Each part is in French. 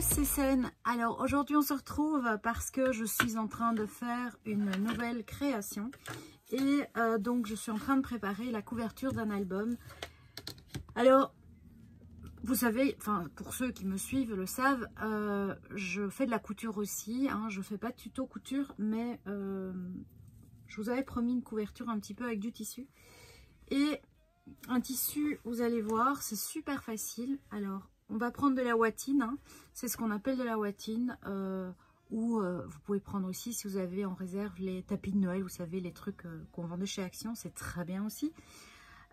tous, c'est Sen. Alors aujourd'hui on se retrouve parce que je suis en train de faire une nouvelle création et donc je suis en train de préparer la couverture d'un album. Alors vous savez, enfin pour ceux qui me suivent le savent, je fais de la couture aussi, hein, je fais pas de tuto couture, mais je vous avais promis une couverture un petit peu avec du tissu. Et un tissu, vous allez voir, c'est super facile. Alors on va prendre de la watine, hein. C'est ce qu'on appelle de la watine, ou vous pouvez prendre aussi si vous avez en réserve les tapis de Noël, vous savez, les trucs qu'on vendait chez Action, c'est très bien aussi.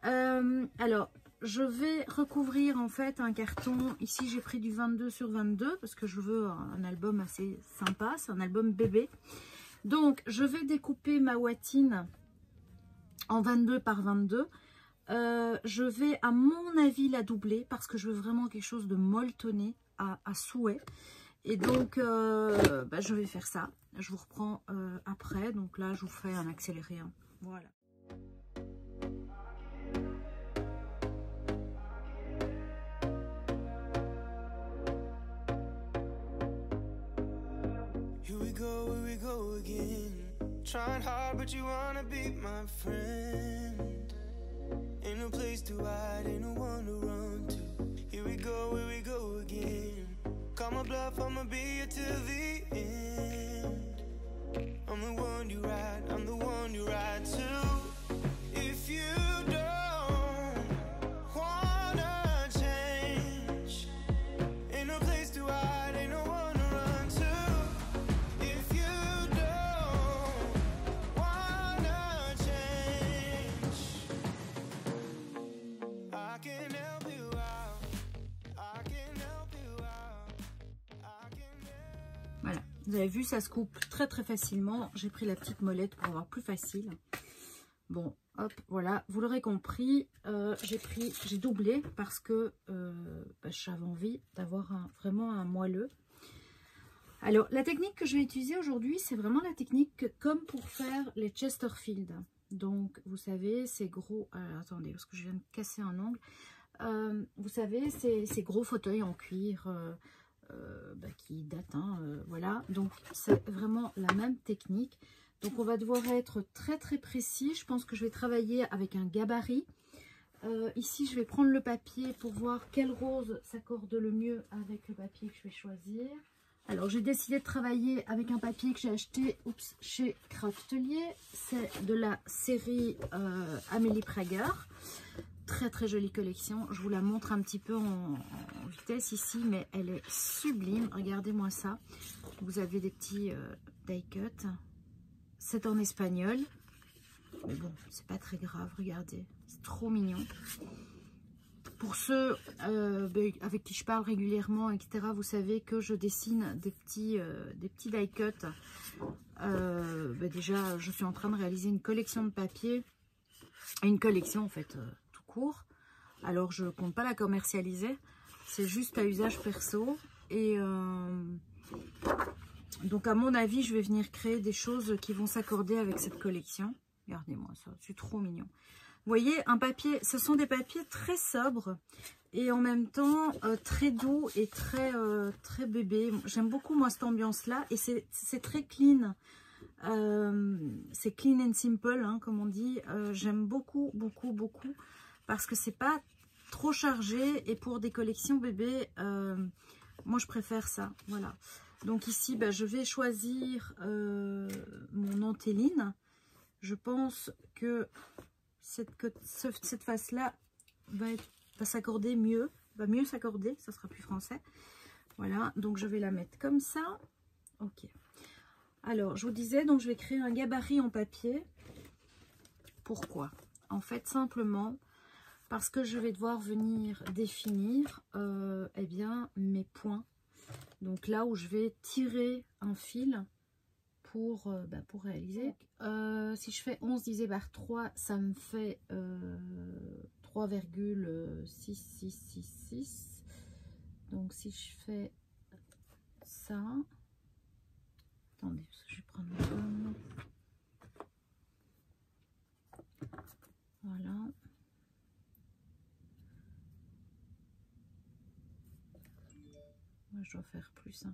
Alors, je vais recouvrir en fait un carton, ici j'ai pris du 22 sur 22 parce que je veux un album assez sympa, c'est un album bébé. Donc, je vais découper ma watine en 22 par 22. Je vais à mon avis la doubler parce que je veux vraiment quelque chose de molletonné à souhait. Et donc je vais faire ça. Je vous reprends après. Donc là je vous fais un accéléré. Hein. Voilà. Here we go again. Trying hard but you wanna be my friend. Ain't no place to hide, ain't no one to run to. Here we go again. Call my bluff, I'ma be here till the end. I'm the one you ride, I'm the one you ride to. If you don't wanna change, ain't no place to hide, ain't no one to run to. If you don't wanna change, I can help you out, I can help you out, I can help. Voilà, vous avez vu, ça se coupe très facilement. J'ai pris la petite molette pour avoir plus facile. Bon, hop, voilà, vous l'aurez compris, j'ai doublé parce que j'avais envie d'avoir vraiment un moelleux. Alors, la technique que je vais utiliser aujourd'hui, c'est vraiment la technique comme pour faire les Chesterfield. Donc, vous savez, ces gros... Alors, attendez, parce que je viens de casser un ongle. Vous savez, ces gros fauteuils en cuir qui datent, hein, voilà. Donc, c'est vraiment la même technique. Donc, on va devoir être très précis. Je pense que je vais travailler avec un gabarit. Ici, je vais prendre le papier pour voir quel rose s'accorde le mieux avec le papier que je vais choisir. Alors, j'ai décidé de travailler avec un papier que j'ai acheté chez Craftelier. C'est de la série Amélie Prager. Très jolie collection. Je vous la montre un petit peu en vitesse ici, mais elle est sublime. Regardez-moi ça. Vous avez des petits die cuts. C'est en espagnol. Mais bon, c'est pas très grave. Regardez. C'est trop mignon. Pour ceux avec qui je parle régulièrement, etc., vous savez que je dessine des petits die cuts. Déjà, je suis en train de réaliser une collection de papier. Une collection, en fait, tout court. Alors, je ne compte pas la commercialiser. C'est juste à usage perso. Et donc, à mon avis, je vais venir créer des choses qui vont s'accorder avec cette collection. Regardez-moi ça, c'est trop mignon. Vous voyez, un papier, ce sont des papiers très sobres et en même temps très doux et très bébé. J'aime beaucoup moi cette ambiance-là et c'est très clean. C'est clean and simple, hein, comme on dit. J'aime beaucoup parce que c'est pas trop chargé et pour des collections bébés, moi je préfère ça. Voilà. Donc ici, je vais choisir mon antéline. Je pense que cette face-là va s'accorder mieux, va mieux s'accorder, ça sera plus français. Voilà, donc je vais la mettre comme ça. Ok. Alors, je vous disais, donc je vais créer un gabarit en papier. Pourquoi? En fait, simplement parce que je vais devoir venir définir mes points. Donc là où je vais tirer un fil pour réaliser. Si je fais 11 divisé par 3, ça me fait 3,6666. Donc si je fais ça, attendez, je vais prendre le gomme. Voilà. je dois faire plus. Hein.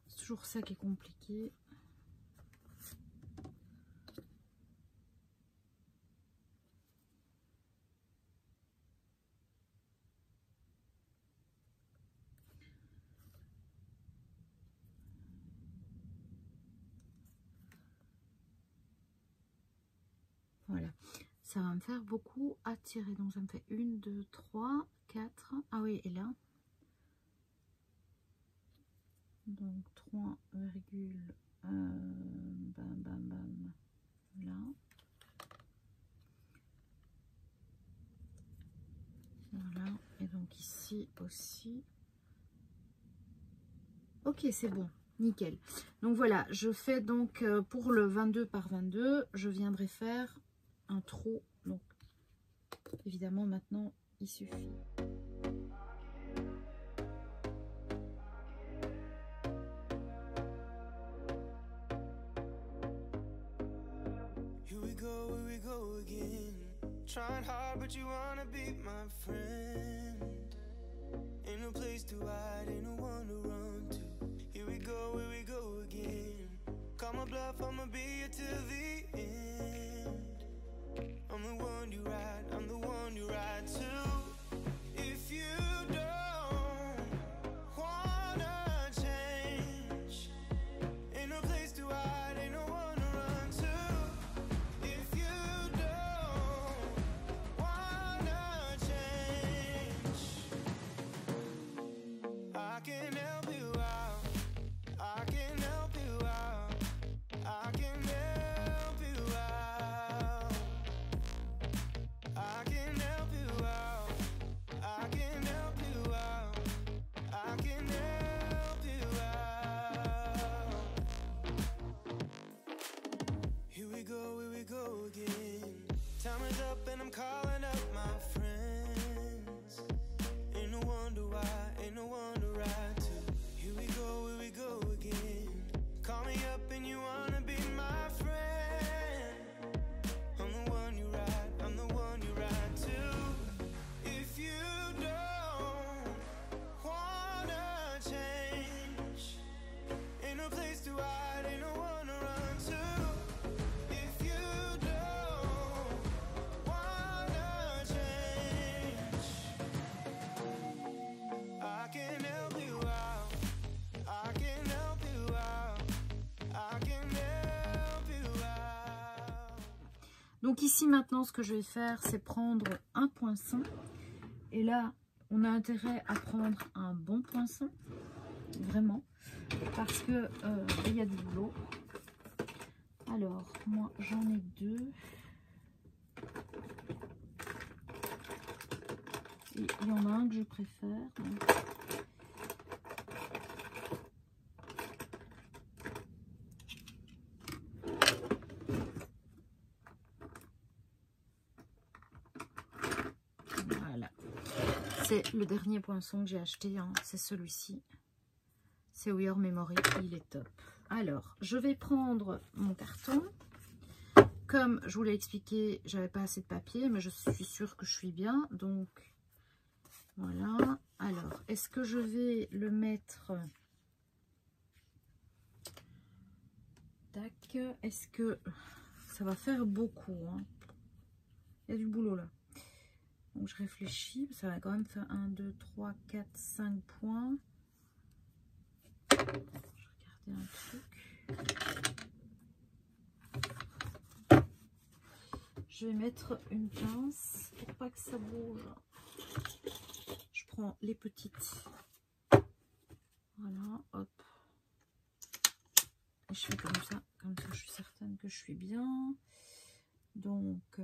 C'est toujours ça qui est compliqué. Voilà, ça va me faire beaucoup à tirer. Donc ça me fait 1, 2, 3, 4. Ah oui, et là. Donc 3, bam, bam, bam, là. Voilà, et donc ici aussi. Ok, c'est bon, nickel. Donc voilà, je fais donc pour le 22 par 22, je viendrai faire un trou. Donc évidemment maintenant il suffit. Here we go again. Trying hard, but you wanna be my friend. Ain't no place to hide, ain't no one to run to. Here we go again. Call my bluff, I'ma be here till the end. I'm the one you ride, I'm the one you ride to. If you don't wanna change, ain't no place to hide, ain't no one to run to. If you don't wanna change, I can help you out, I can help you out, I can help you out, I can help you out, I can help you out, I can help you out. Here we go again. Time is up and I'm calling up my friends. Ain't no wonder why, ain't no one to ride to. Here we go again. Call me up and you wanna be my friend. I'm the one you ride, I'm the one you ride to. If you don't wanna change, ain't no place to hide, ain't no one to run to. If you don't wanna change, I can help you out, I can help you out, I can help you out. Donc ici maintenant ce que je vais faire c'est prendre un poinçon. Et là on a intérêt à prendre un bon poinçon. Vraiment. Parce que il y a du boulot. Alors moi j'en ai 2. Et il y en a un que je préfère. Voilà. C'est le dernier poinçon que j'ai acheté. Hein. C'est celui-ci. C'est We Are Memory. Il est top. Alors, je vais prendre mon carton. Comme je vous l'ai expliqué, j'avais pas assez de papier, mais je suis sûre que je suis bien. Donc, voilà. Alors, est-ce que je vais le mettre... Tac. Est-ce que ça va faire beaucoup, hein? Il y a du boulot là. Donc, je réfléchis. Ça va quand même faire 1, 2, 3, 4, 5 points. Je vais regarder un truc. Je vais mettre une pince pour pas que ça bouge. Je prends les petites. Voilà, hop. Et je fais comme ça je suis certaine que je suis bien. Donc,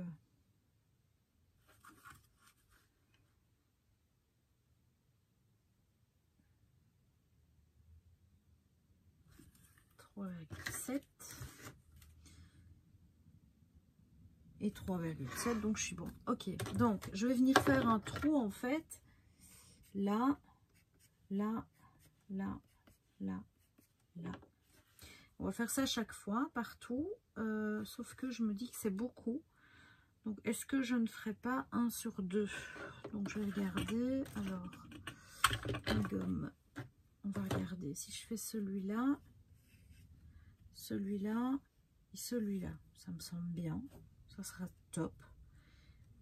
et 3,7, donc je suis bon. Ok, donc je vais venir faire un trou en fait là, là, là, là, là. On va faire ça chaque fois partout, sauf que je me dis que c'est beaucoup. Donc est-ce que je ne ferai pas 1 sur 2? Donc je vais regarder. Alors la gomme, on va regarder. Si je fais celui-là, celui-là et celui-là, ça me semble bien. Ça sera top.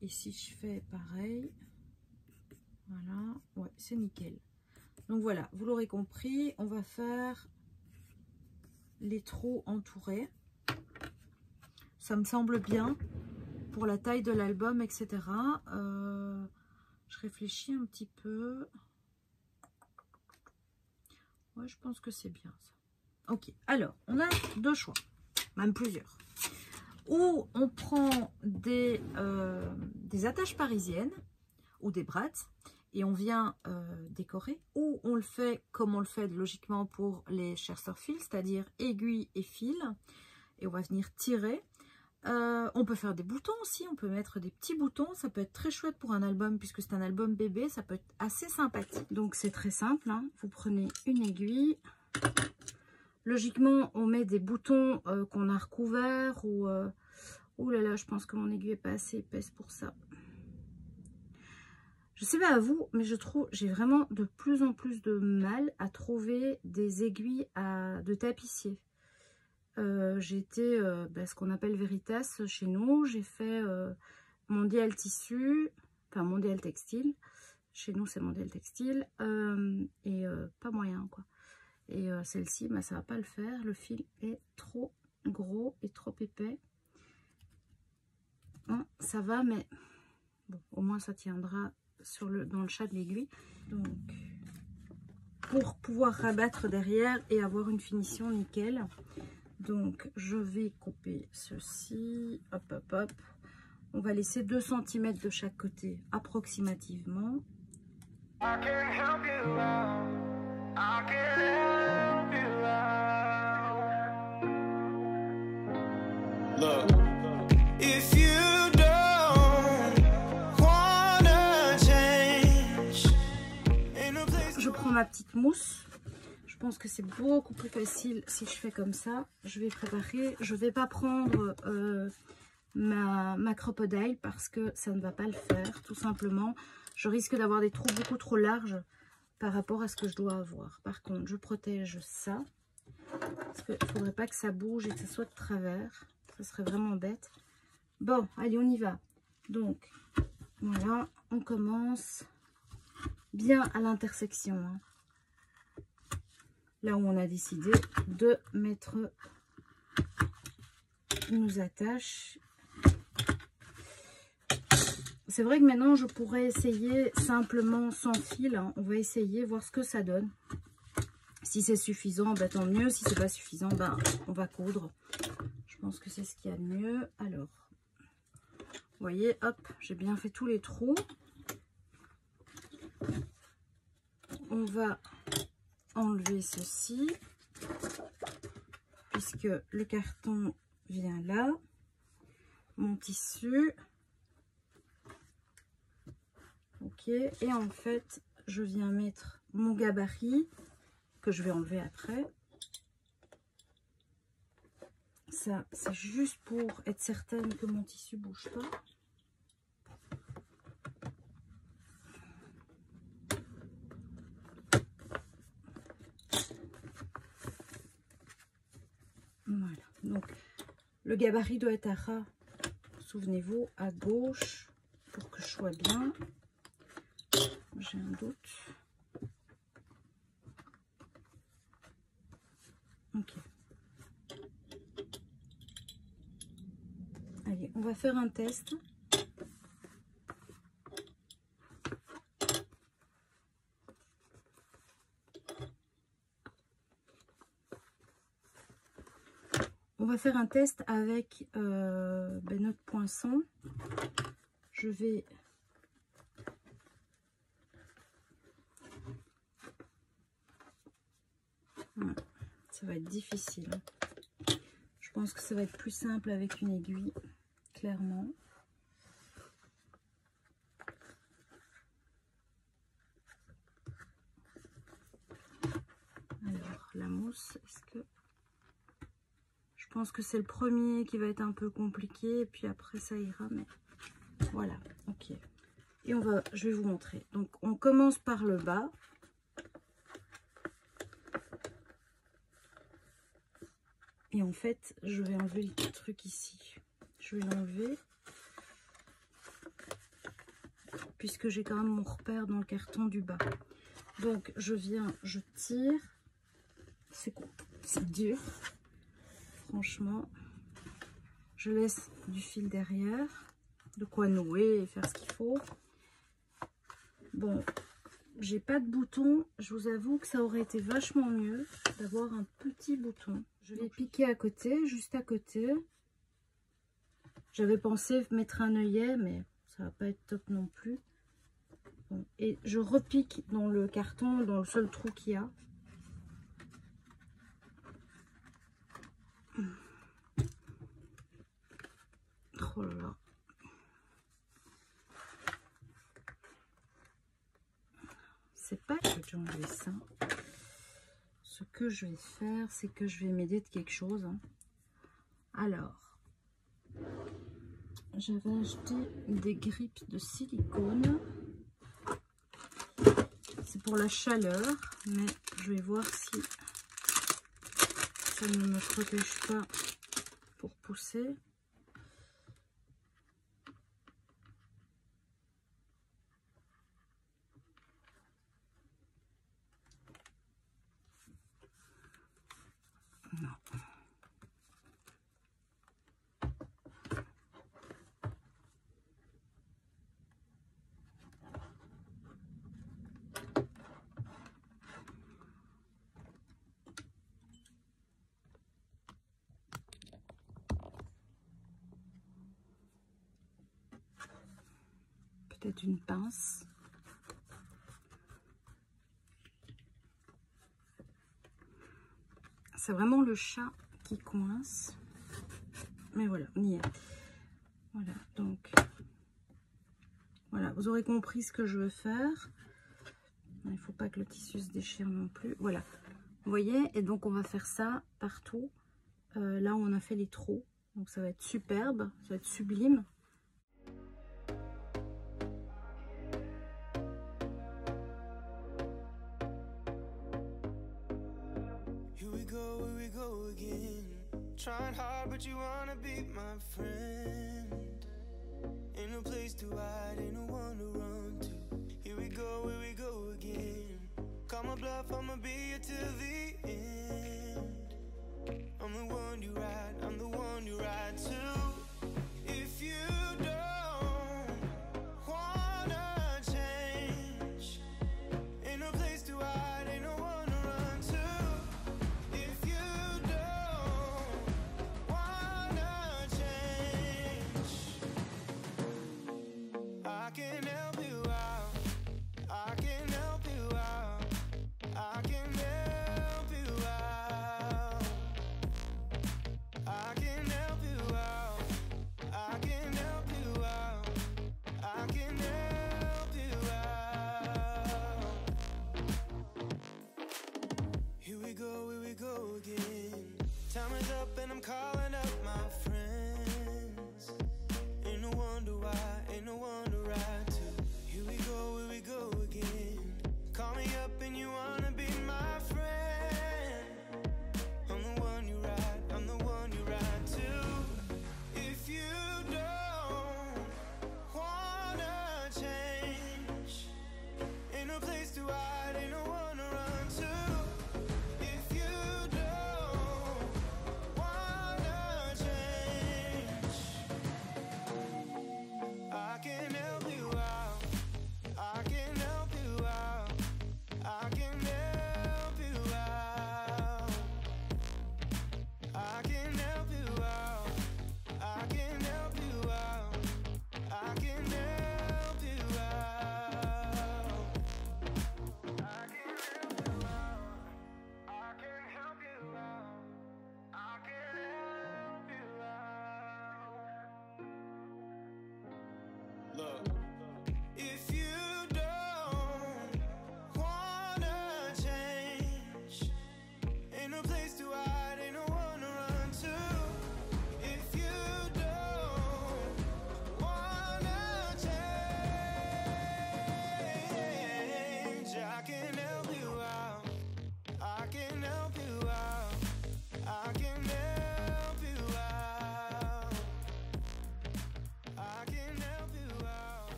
Et si je fais pareil, voilà, ouais, c'est nickel. Donc voilà, vous l'aurez compris, on va faire les trous entourés. Ça me semble bien pour la taille de l'album, etc. Je réfléchis un petit peu. Ouais, je pense que c'est bien ça. Ok, alors, on a deux choix, même plusieurs. Ou on prend des attaches parisiennes ou des brattes et on vient décorer. Ou on le fait comme on le fait logiquement pour les Chesterfield, c'est-à-dire aiguille et fil. Et on va venir tirer. On peut faire des boutons aussi, on peut mettre des petits boutons. Ça peut être très chouette pour un album puisque c'est un album bébé. Ça peut être assez sympathique. Donc c'est très simple, hein. Vous prenez une aiguille. Logiquement, on met des boutons qu'on a recouverts ou... oh là là, je pense que mon aiguille n'est pas assez épaisse pour ça. Je sais pas à vous, mais je trouve j'ai vraiment de plus en plus de mal à trouver des aiguilles de tapissier. J'ai été ce qu'on appelle Veritas chez nous. J'ai fait Mondial Tissu, enfin Mondial Textile. Chez nous, c'est Mondial Textile. Et pas moyen, quoi. Et celle-ci, bah, ça va pas le faire. Le fil est trop gros et trop épais. Hein, ça va, mais bon, au moins ça tiendra dans le chat de l'aiguille. Donc, pour pouvoir rabattre derrière et avoir une finition nickel. Donc, je vais couper ceci. Hop, hop, hop. On va laisser 2 cm de chaque côté, approximativement. I can help you out. I can help you out. Look, if you don't wanna change. Je prends ma petite mousse. Je pense que c'est beaucoup plus facile si je fais comme ça. Je vais préparer. Je ne vais pas prendre ma crocodile parce que ça ne va pas le faire, tout simplement. Je risque d'avoir des trous beaucoup trop larges par rapport à ce que je dois avoir. Par contre, je protège ça. Parce qu'il ne faudrait pas que ça bouge et que ça soit de travers. Ça serait vraiment bête. Bon, allez, on y va. Donc, voilà, on commence bien à l'intersection. Hein. Là où on a décidé de mettre nos attaches. C'est vrai que maintenant, je pourrais essayer simplement sans fil. Hein. On va essayer, voir ce que ça donne. Si c'est suffisant, bah, tant mieux. Si c'est pas suffisant, bah, on va coudre. Je pense que c'est ce qu'il y a de mieux. Alors, vous voyez, hop, j'ai bien fait tous les trous. On va enlever ceci. Puisque le carton vient là. Mon tissu. Ok, et en fait, je viens mettre mon gabarit que je vais enlever après. Ça, c'est juste pour être certaine que mon tissu ne bouge pas. Voilà, donc le gabarit doit être à ras, souvenez-vous, à gauche pour que je sois bien. J'ai un doute. Ok. Allez, on va faire un test. On va faire un test avec notre poinçon. Je vais... Ça va être difficile. Je pense que ça va être plus simple avec une aiguille, clairement. Alors, la mousse, est-ce que... Je pense que c'est le premier qui va être un peu compliqué, et puis après ça ira, mais voilà, ok. Et je vais vous montrer. Donc, on commence par le bas. Et en fait, je vais enlever le truc ici. Je vais l'enlever. Puisque j'ai quand même mon repère dans le carton du bas. Donc, je viens, je tire. C'est dur. Franchement. Je laisse du fil derrière. De quoi nouer et faire ce qu'il faut. Bon, j'ai pas de bouton. Je vous avoue que ça aurait été vachement mieux d'avoir un petit bouton. Je vais piquer à côté, juste à côté. J'avais pensé mettre un œillet, mais ça va pas être top non plus. Bon, et je repique dans le carton, dans le seul trou qu'il y a. Oh là là. C'est pas que j'ai enlevé ça. Ce que je vais faire, c'est que je vais m'aider de quelque chose. Hein. Alors, j'avais acheté des grippes de silicone. C'est pour la chaleur, mais je vais voir si ça ne me protège pas pour pousser. Non. Peut-être une pince. C'est vraiment le chat qui coince. Mais voilà, on y est. Voilà, donc voilà, vous aurez compris ce que je veux faire. Il ne faut pas que le tissu se déchire non plus. Voilà, vous voyez, et donc on va faire ça partout. Là où on a fait les trous. Donc ça va être superbe, ça va être sublime. Trying hard, but you wanna be my friend. Ain't no place to hide, ain't no one to run to. Here we go again. Call my bluff, I'ma be here till the end. I'm the one you ride, I'm the one you ride to. If you don't wanna change, ain't no place to hide, ain't no one to run to. I can help you out.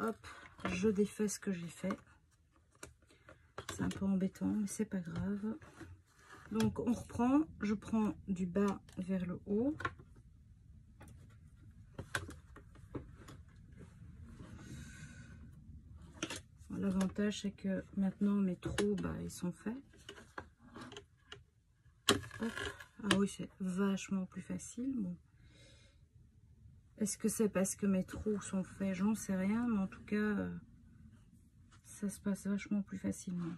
hop, je défais ce que j'ai fait. C'est un peu embêtant, mais c'est pas grave. Donc on reprend, je prends du bas vers le haut. L'avantage c'est que maintenant mes trous, bah, ils sont faits. Hop. Ah oui, c'est vachement plus facile. Bon. Est-ce que c'est parce que mes trous sont faits? J'en sais rien, mais en tout cas, ça se passe vachement plus facilement.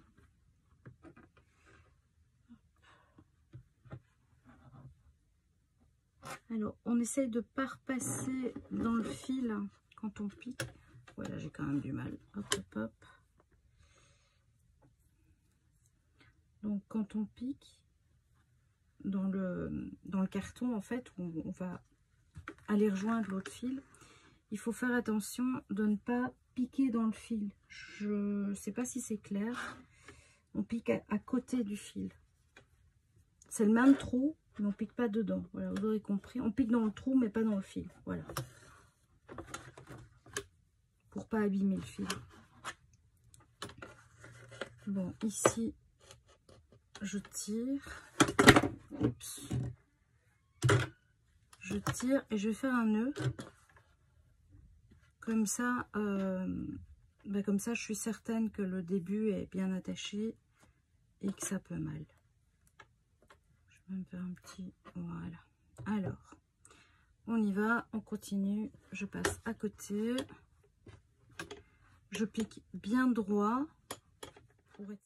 Alors, on essaye de ne pas repasser dans le fil quand on pique. Voilà, j'ai quand même du mal. Hop, hop, hop. Donc, quand on pique dans le carton, en fait, où on va aller rejoindre l'autre fil, il faut faire attention de ne pas piquer dans le fil. Je ne sais pas si c'est clair. On pique à côté du fil. C'est le même trou, mais on pique pas dedans. Voilà, vous aurez compris. On pique dans le trou, mais pas dans le fil. Voilà. Pour pas abîmer le fil. Bon, ici, je tire. Oups. Je tire et je vais faire un nœud. Comme ça, comme ça, je suis certaine que le début est bien attaché et que ça peut mal. Je vais me faire un petit... Voilà. Alors, on y va, on continue. Je passe à côté. Je pique bien droit. Pour être...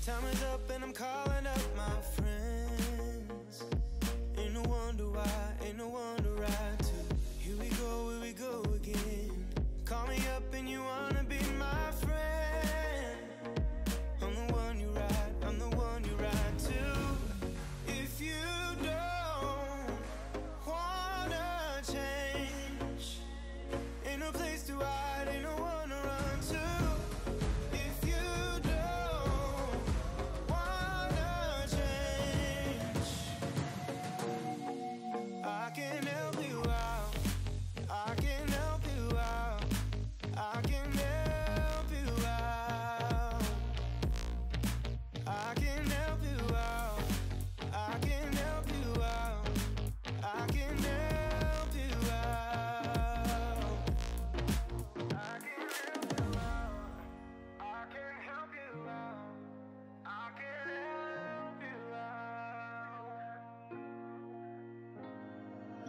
Time is up and I'm calling up my friends. Ain't no wonder why, ain't no wonder right to. Here we go again. Call me up and you wanna be my friend. I'm the one you ride, I'm the one you ride to. If you don't wanna change, ain't no place to hide, ain't no one to run to.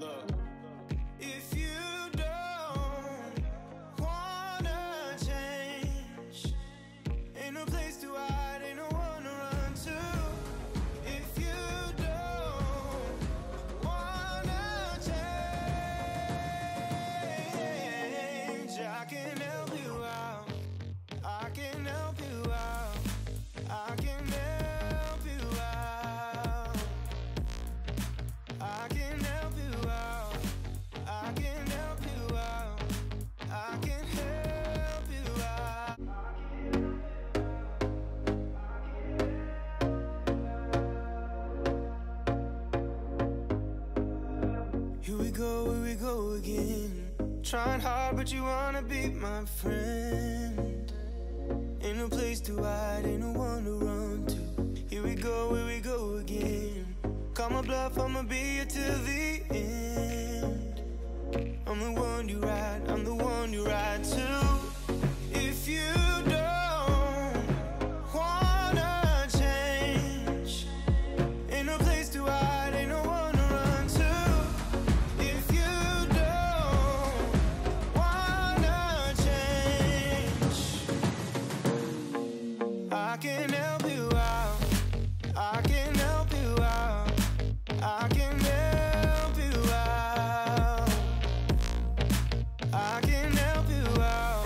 Look, if you don't wanna change, ain't no place to hide, ain't no one to run to. If you don't wanna change, I can help you out, I can help you out, I can help you out, I can help you out. I can help you out. I can help you out. Here we go again. Trying hard, but you wanna be my friend. Ain't no place to hide, ain't no one to run to. Here we go again. Call my bluff, I'ma be here till the end. I'm the one you ride, I'm the one you ride to. If you don't wanna change, ain't no place to hide, ain't no one to run to. If you don't wanna change, I can help you out, I can help you out, I can help you out, I can help you out.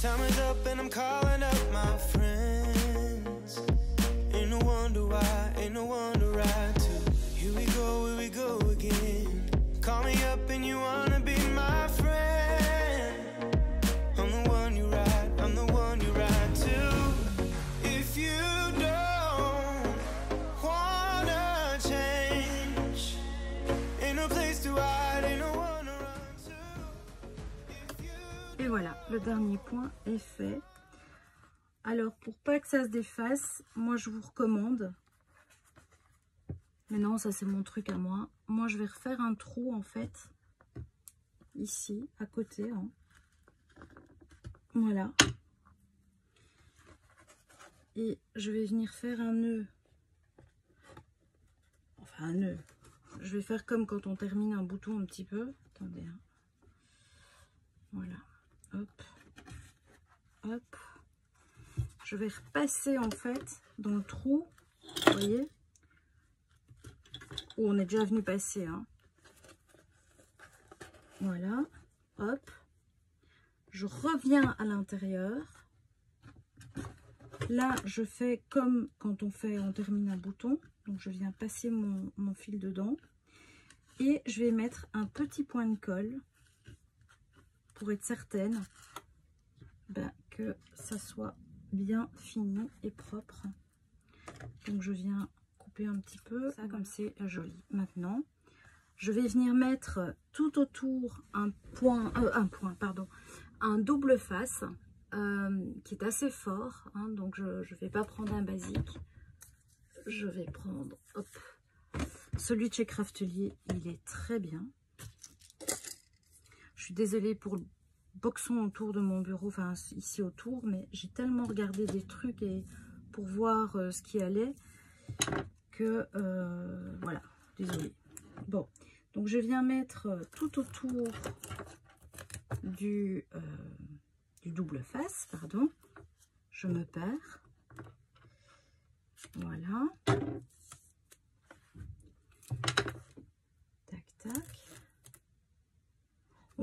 Time is up and I'm calling up my friends. Ain't no wonder why, ain't no wonder right to. Here we go again. Call me up and you wanna be my friend. I'm the one you ride, I'm the one you ride to. If you don't wanna change, ain't no place to hide, ain't no one to run to. Et voilà, le dernier point est fait. Alors, pour pas que ça se défasse, moi je vous recommande, mais non, ça c'est mon truc à moi. Moi je vais refaire un trou en fait, ici, à côté. Hein. Voilà. Et je vais venir faire un nœud. Enfin un nœud. Je vais faire comme quand on termine un bouton un petit peu. Attendez. Hein. Voilà. Hop. Hop. Je vais repasser en fait dans le trou, vous voyez, où on est déjà venu passer. Hein. Voilà, hop. Je reviens à l'intérieur. Là, je fais comme quand on termine un bouton. Donc, je viens passer mon fil dedans. Et je vais mettre un petit point de colle pour être certaine que ça soit bien fini et propre. Donc je viens couper un petit peu ça comme c'est joli. Maintenant je vais venir mettre tout autour un double face qui est assez fort, hein, donc je vais pas prendre un basique, je vais prendre celui de chez Craftelier. Il est très bien. Je suis désolée pour le boxon autour de mon bureau, enfin ici autour, mais j'ai tellement regardé des trucs et pour voir ce qui allait que voilà, désolée. Bon, donc je viens mettre tout autour du double face, pardon. Je me perds. Voilà. Tac, tac.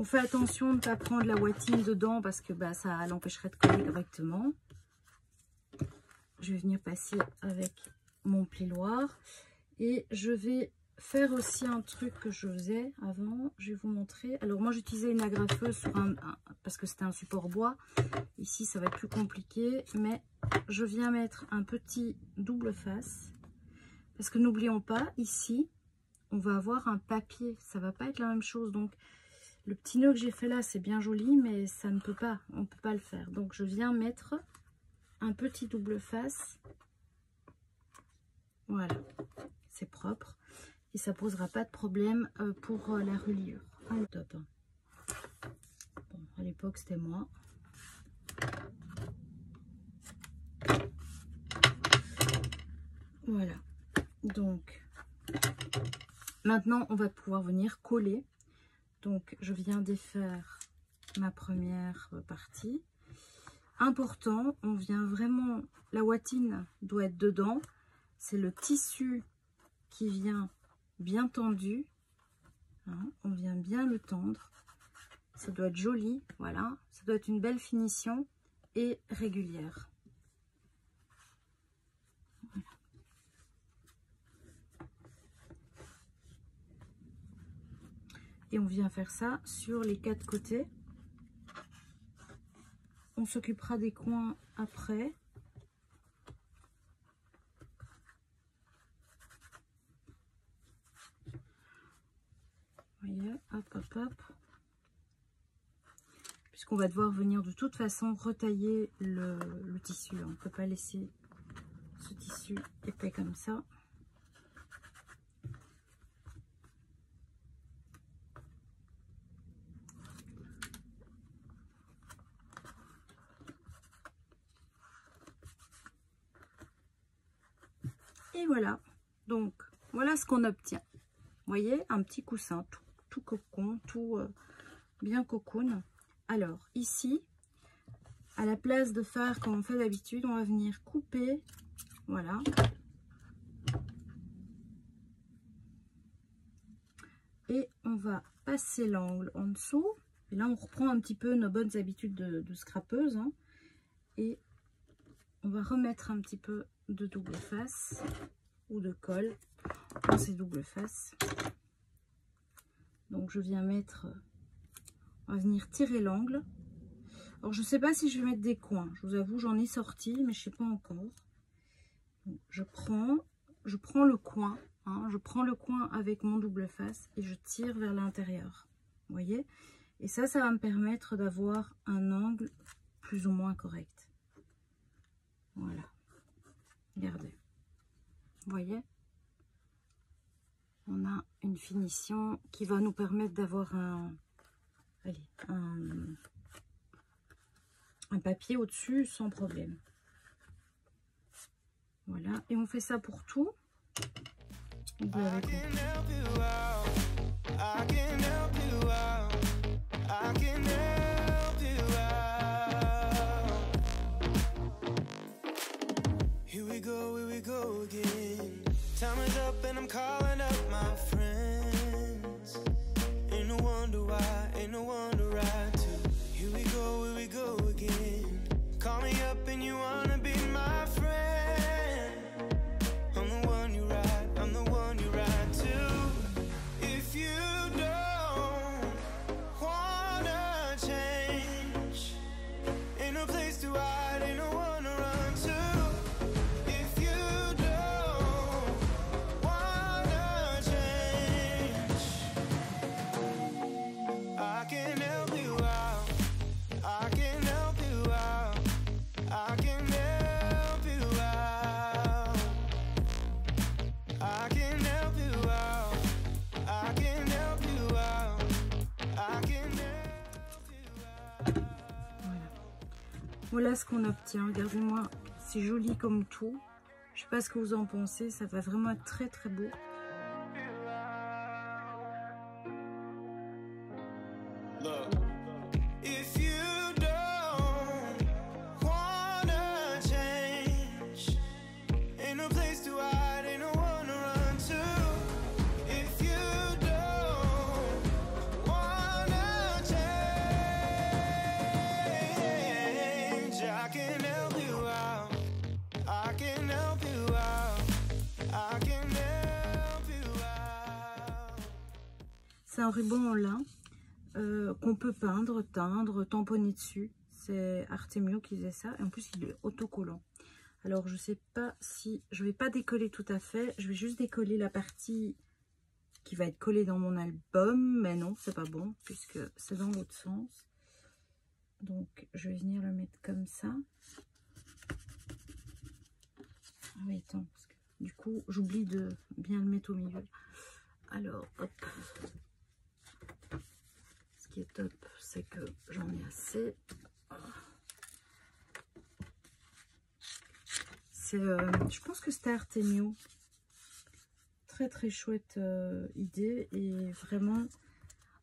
On fait attention de ne pas prendre la ouatine dedans parce que ça l'empêcherait de coller correctement. Je vais venir passer avec mon plioir. Et je vais faire aussi un truc que je faisais avant. Je vais vous montrer. Alors moi j'utilisais une agrafeuse sur parce que c'était un support bois. Ici ça va être plus compliqué. Mais je viens mettre un petit double face. Parce que n'oublions pas, ici, on va avoir un papier. Ça va pas être la même chose. Donc le petit nœud que j'ai fait là, c'est bien joli, mais ça ne peut pas, on ne peut pas le faire. Donc je viens mettre un petit double face. Voilà, c'est propre. Et ça posera pas de problème pour la reliure. Ah, top. Bon, à l'époque, c'était moi. Voilà. Donc, maintenant, on va pouvoir venir coller. Donc, je viens défaire ma première partie. Important, on vient vraiment... La ouatine doit être dedans. C'est le tissu qui vient bien tendu. Hein, on vient bien le tendre. Ça doit être joli, voilà. Ça doit être une belle finition et régulière. Voilà. Et on vient faire ça sur les 4 côtés. On s'occupera des coins après. Vous voyez, hop, hop, hop. Puisqu'on va devoir venir de toute façon retailler le tissu. On ne peut pas laisser ce tissu épais comme ça. Et voilà, donc voilà ce qu'on obtient. Vous voyez, un petit coussin, tout cocon, tout bien cocoon. Alors ici, à la place de faire comme on fait d'habitude, on va venir couper, voilà. Et on va passer l'angle en dessous, Et là, on reprend un petit peu nos bonnes habitudes de scrapeuse. Hein, et on va remettre un petit peu de double face ou de colle dans ces doubles faces. Donc, je viens mettre... On va venir tirer l'angle. Alors, je ne sais pas si je vais mettre des coins. Je vous avoue, j'en ai sorti, mais je ne sais pas encore. Donc, je prends le coin. Hein, je prends le coin avec mon double face et je tire vers l'intérieur. Vous voyez? Et ça va me permettre d'avoir un angle plus ou moins correct. Voilà. Regardez. Vous voyez? On a une finition qui va nous permettre d'avoir un papier au-dessus sans problème. Voilà. Et on fait ça pour tout. Vous l'avez compris. Here we go again. Time is up and I'm calling up my friends. Ain't no wonder why, ain't no wonder I too. Here we go again. Call me up and you wanna be my friend. I'm the one you ride, I'm the one you ride to. If you don't wanna change, ain't no place to hide, ain't no one to run to. If you don't wanna change, I can help you out, I can help you out, I can help you out, I can help you out, I can help you out, I can help you out. Voilà ce qu'on obtient. Regardez-moi, c'est joli comme tout. Je sais pas ce que vous en pensez. Ça va vraiment être très très beau. Look, if you don't wanna change, ain't no place to hide, ain't no one to run to. If you don't wanna change, I can help you out, I can help you out, I can help you out. C'est un ruban en lin qu'on peut peindre, teindre, tamponner dessus. C'est Artemio qui faisait ça. Et en plus, il est autocollant. Alors, je sais pas si... Je vais pas décoller tout à fait. Je vais juste décoller la partie qui va être collée dans mon album. Mais non, c'est pas bon, puisque c'est dans l'autre sens. Donc, je vais venir le mettre comme ça. Ah oui, attends, parce que du coup, j'oublie de bien le mettre au milieu. Alors, hop. Ce qui est top, c'est que j'en ai assez. Je pense que c'était Artemio. Très très chouette idée. Et vraiment,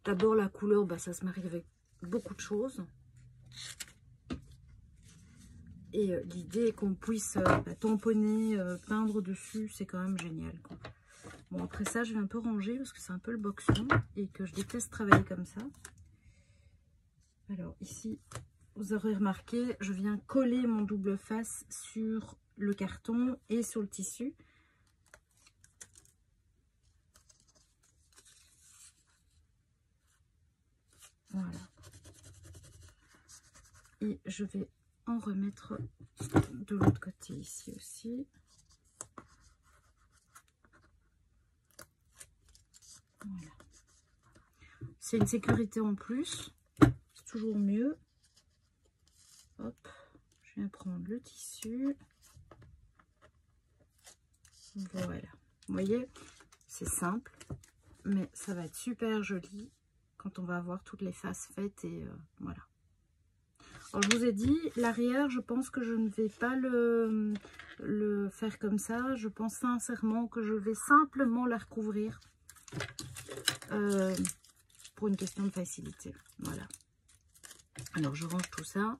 d'abord la couleur, bah, ça se marie avec beaucoup de choses. Et l'idée qu'on puisse tamponner, peindre dessus, c'est quand même génial, quoi. Bon, après ça, je vais un peu ranger parce que c'est un peu le boxon et que je déteste travailler comme ça. Alors ici, vous aurez remarqué, je viens coller mon double face sur le carton et sur le tissu. Voilà. Et je vais en remettre de l'autre côté ici aussi. Voilà. C'est une sécurité en plus. C'est toujours mieux. Hop. Je viens prendre le tissu. Voilà. Vous voyez, c'est simple. Mais ça va être super joli quand on va avoir toutes les faces faites. Et voilà. Alors, je vous ai dit, l'arrière, je pense que je ne vais pas le faire comme ça. Je pense sincèrement que je vais simplement la recouvrir. Pour une question de facilité. Voilà. Alors, je range tout ça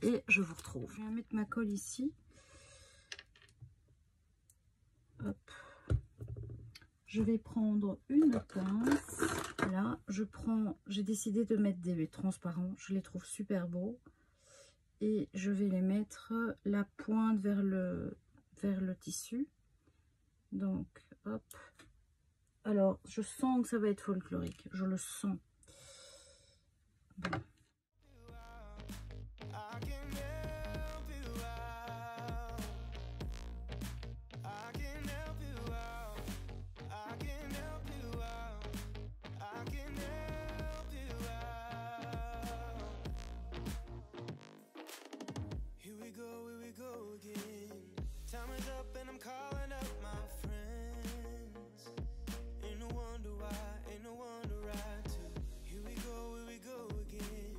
et je vous retrouve. Je vais mettre ma colle ici. Hop. Je vais prendre une pince. Là, j'ai décidé de mettre des transparents. Je les trouve super beaux. Et je vais les mettre la pointe vers le tissu. Donc, hop. Alors, je sens que ça va être folklorique. Je le sens. Bon. Calling up my friends. Ain't no wonder why, ain't no wonder right to. Here we go again.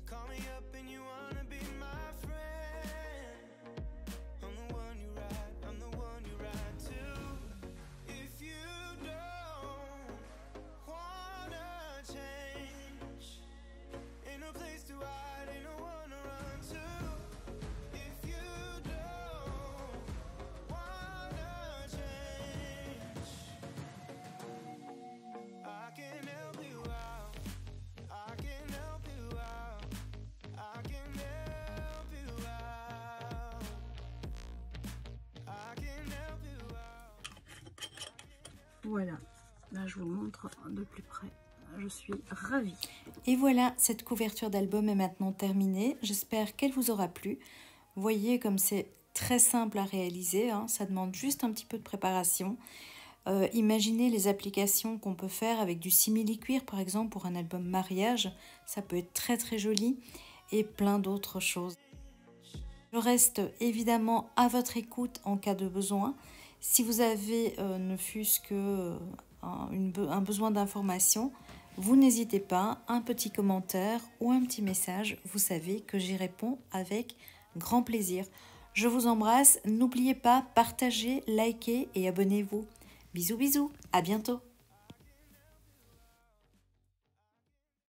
Call me up and you wanna be my friend. I'm the one you ride, I'm the one you ride to. If you don't wanna change, ain't no place to hide, ain't no one to run to. Voilà, là je vous montre de plus près. Je suis ravie. Et voilà, cette couverture d'album est maintenant terminée. J'espère qu'elle vous aura plu. Vous voyez comme c'est très simple à réaliser, hein. Ça demande juste un petit peu de préparation. Imaginez les applications qu'on peut faire avec du simili-cuir, par exemple, pour un album mariage. Ça peut être très très joli et plein d'autres choses. Je reste évidemment à votre écoute en cas de besoin. Si vous avez ne fût-ce que un besoin d'information, vous n'hésitez pas, un petit commentaire ou un petit message. Vous savez que j'y réponds avec grand plaisir. Je vous embrasse. N'oubliez pas, partagez, likez et abonnez-vous. Bisous bisous, à bientôt.